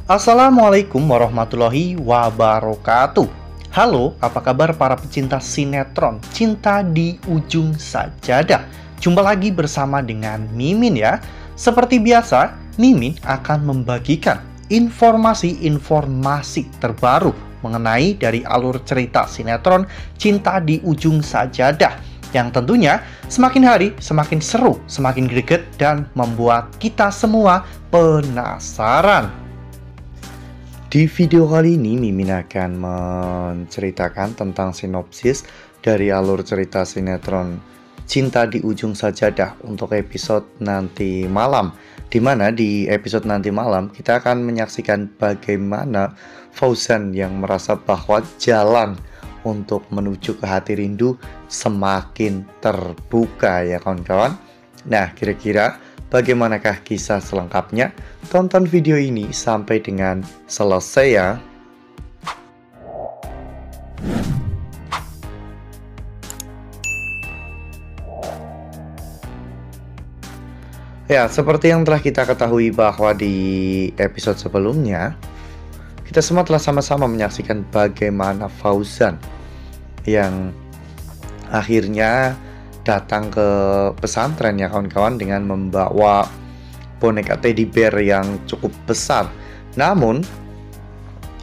Assalamualaikum warahmatullahi wabarakatuh. Halo, apa kabar para pecinta sinetron Cinta di Ujung Sajadah? Jumpa lagi bersama dengan Mimin ya. Seperti biasa, Mimin akan membagikan informasi-informasi terbaru mengenai dari alur cerita sinetron Cinta di Ujung Sajadah, yang tentunya semakin hari semakin seru, semakin greget, dan membuat kita semua penasaran. Di video kali ini, Mimin akan menceritakan tentang sinopsis dari alur cerita sinetron Cinta di Ujung Sajadah untuk episode nanti malam. Dimana di episode nanti malam kita akan menyaksikan bagaimana Fauzan yang merasa bahwa jalan untuk menuju ke hati rindu semakin terbuka ya kawan-kawan. Nah, kira-kira bagaimanakah kisah selengkapnya? Tonton video ini sampai dengan selesai ya. Ya, seperti yang telah kita ketahui bahwa di episode sebelumnya kita semua telah sama-sama menyaksikan bagaimana Fauzan yang akhirnya datang ke pesantren ya kawan-kawan dengan membawa boneka teddy bear yang cukup besar. Namun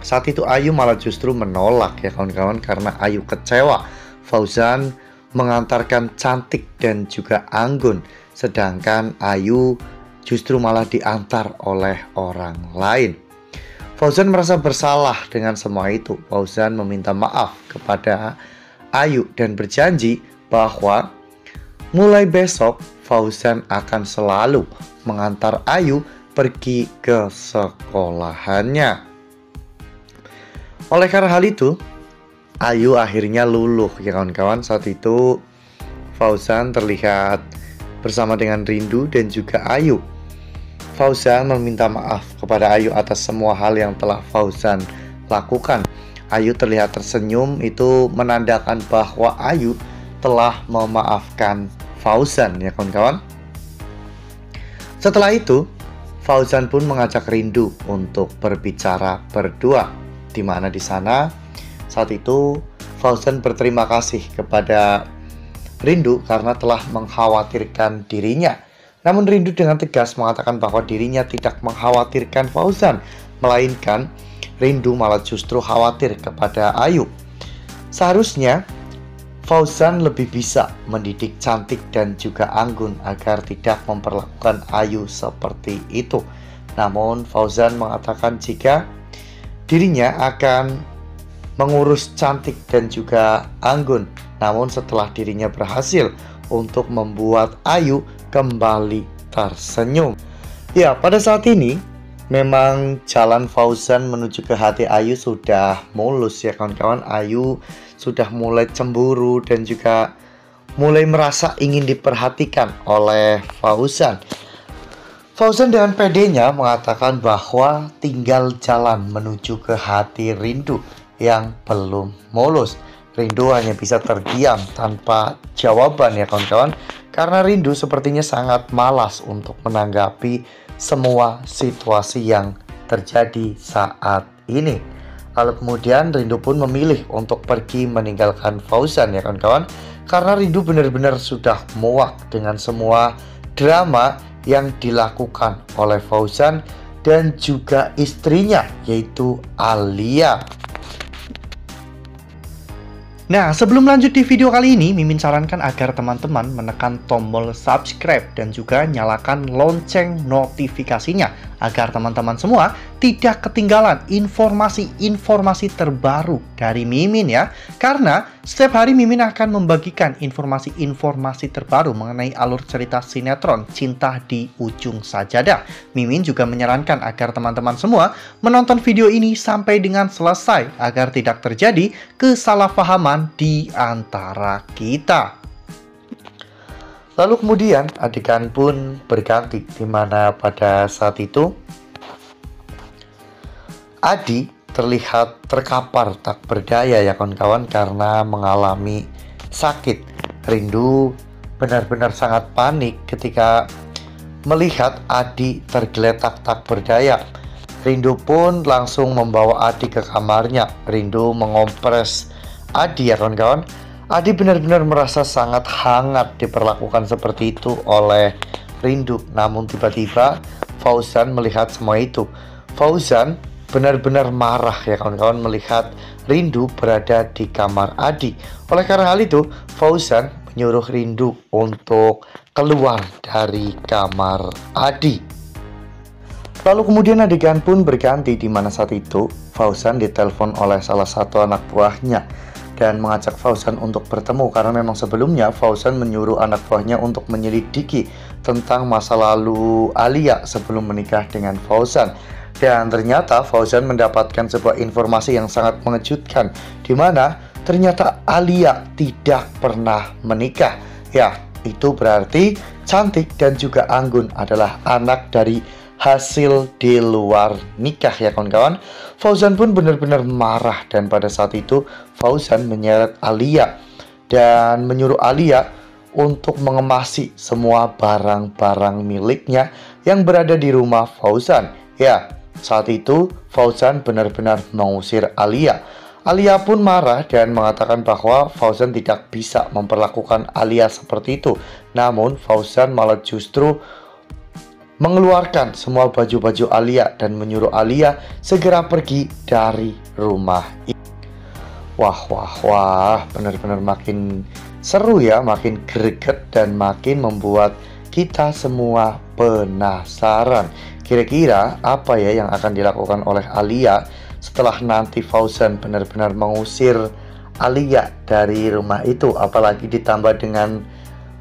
saat itu Ayu malah justru menolak ya kawan-kawan, karena Ayu kecewa Fauzan mengantarkan Cantik dan juga Anggun, sedangkan Ayu justru malah diantar oleh orang lain. Fauzan merasa bersalah dengan semua itu. Fauzan meminta maaf kepada Ayu dan berjanji bahwa mulai besok Fauzan akan selalu mengantar Ayu pergi ke sekolahannya. Oleh karena hal itu, Ayu akhirnya luluh ya kawan-kawan. Saat itu Fauzan terlihat bersama dengan Rindu dan juga Ayu. Fauzan meminta maaf kepada Ayu atas semua hal yang telah Fauzan lakukan. Ayu terlihat tersenyum, itu menandakan bahwa Ayu telah memaafkan Fauzan ya kawan-kawan. Setelah itu, Fauzan pun mengajak Rindu untuk berbicara berdua, di mana di sana saat itu Fauzan berterima kasih kepada Rindu karena telah mengkhawatirkan dirinya. Namun Rindu dengan tegas mengatakan bahwa dirinya tidak mengkhawatirkan Fauzan, melainkan Rindu malah justru khawatir kepada Ayu. Seharusnya Fauzan lebih bisa mendidik Cantik dan juga Anggun agar tidak memperlakukan Ayu seperti itu. Namun Fauzan mengatakan jika dirinya akan mengurus Cantik dan juga Anggun, namun setelah dirinya berhasil untuk membuat Ayu kembali tersenyum. Ya, pada saat ini memang jalan Fauzan menuju ke hati Ayu sudah mulus ya kawan-kawan. Ayu sudah mulai cemburu dan juga mulai merasa ingin diperhatikan oleh Fauzan. Fauzan dengan pedenya mengatakan bahwa tinggal jalan menuju ke hati Rindu yang belum mulus. Rindu hanya bisa terdiam tanpa jawaban ya kawan-kawan, karena Rindu sepertinya sangat malas untuk menanggapi semua situasi yang terjadi saat ini. Lalu kemudian Rindu pun memilih untuk pergi meninggalkan Fauzan ya kawan-kawan, karena Rindu benar-benar sudah muak dengan semua drama yang dilakukan oleh Fauzan dan juga istrinya yaitu Alia. Nah, sebelum lanjut di video kali ini, Mimin sarankan agar teman-teman menekan tombol subscribe dan juga nyalakan lonceng notifikasinya agar teman-teman semua tidak ketinggalan informasi-informasi terbaru dari Mimin ya. Karena setiap hari Mimin akan membagikan informasi-informasi terbaru mengenai alur cerita sinetron Cinta di Ujung Sajadah. Mimin juga menyarankan agar teman-teman semua menonton video ini sampai dengan selesai agar tidak terjadi kesalahpahaman di antara kita. Lalu kemudian adegan pun berganti, di mana pada saat itu Adi terlihat terkapar tak berdaya ya kawan-kawan karena mengalami sakit. Rindu benar-benar sangat panik ketika melihat Adi tergeletak tak berdaya. Rindu pun langsung membawa Adi ke kamarnya. Rindu mengompres Adi ya kawan-kawan. Adi benar-benar merasa sangat hangat diperlakukan seperti itu oleh Rindu. Namun tiba-tiba Fauzan melihat semua itu. Fauzan benar-benar marah ya kawan-kawan melihat Rindu berada di kamar Adi. Oleh karena hal itu, Fauzan menyuruh Rindu untuk keluar dari kamar Adi. Lalu kemudian adegan pun berganti, di mana saat itu Fauzan ditelepon oleh salah satu anak buahnya dan mengajak Fauzan untuk bertemu, karena memang sebelumnya Fauzan menyuruh anak buahnya untuk menyelidiki tentang masa lalu Alia sebelum menikah dengan Fauzan. Dan ternyata Fauzan mendapatkan sebuah informasi yang sangat mengejutkan, di mana ternyata Alia tidak pernah menikah. Ya, itu berarti Cantik dan juga Anggun adalah anak dari hasil di luar nikah ya kawan-kawan. Fauzan pun benar-benar marah, dan pada saat itu Fauzan menyeret Alia dan menyuruh Alia untuk mengemasi semua barang-barang miliknya yang berada di rumah Fauzan. Ya, saat itu Fauzan benar-benar mengusir Alia. Alia pun marah dan mengatakan bahwa Fauzan tidak bisa memperlakukan Alia seperti itu. Namun Fauzan malah justru mengeluarkan semua baju-baju Alia dan menyuruh Alia segera pergi dari rumah ini. Wah, benar-benar makin seru ya, makin greget dan makin membuat kita semua penasaran. Kira-kira apa ya yang akan dilakukan oleh Alia setelah nanti Fauzan benar-benar mengusir Alia dari rumah itu, apalagi ditambah dengan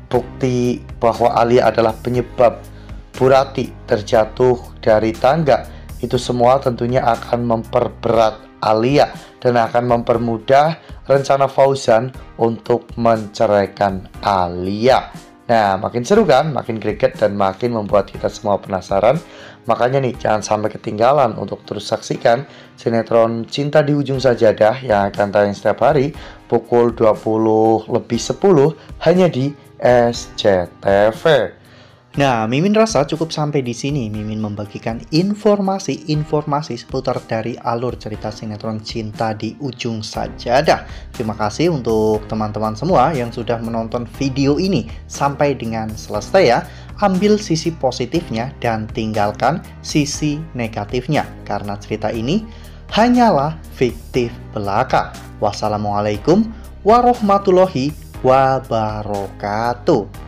bukti bahwa Alia adalah penyebab Bu Rati terjatuh dari tangga. Itu semua tentunya akan memperberat Alia dan akan mempermudah rencana Fauzan untuk menceraikan Alia. Nah, makin seru kan, makin greget dan makin membuat kita semua penasaran. Makanya nih, jangan sampai ketinggalan untuk terus saksikan sinetron Cinta di Ujung Sajadah yang akan tayang setiap hari pukul 20:10 hanya di SCTV. Nah, Mimin rasa cukup sampai di sini. Mimin membagikan informasi seputar dari alur cerita sinetron Cinta di Ujung Sajadah. Terima kasih untuk teman-teman semua yang sudah menonton video ini sampai dengan selesai ya. Ambil sisi positifnya dan tinggalkan sisi negatifnya, karena cerita ini hanyalah fiktif belaka. Wassalamualaikum warahmatullahi wabarakatuh.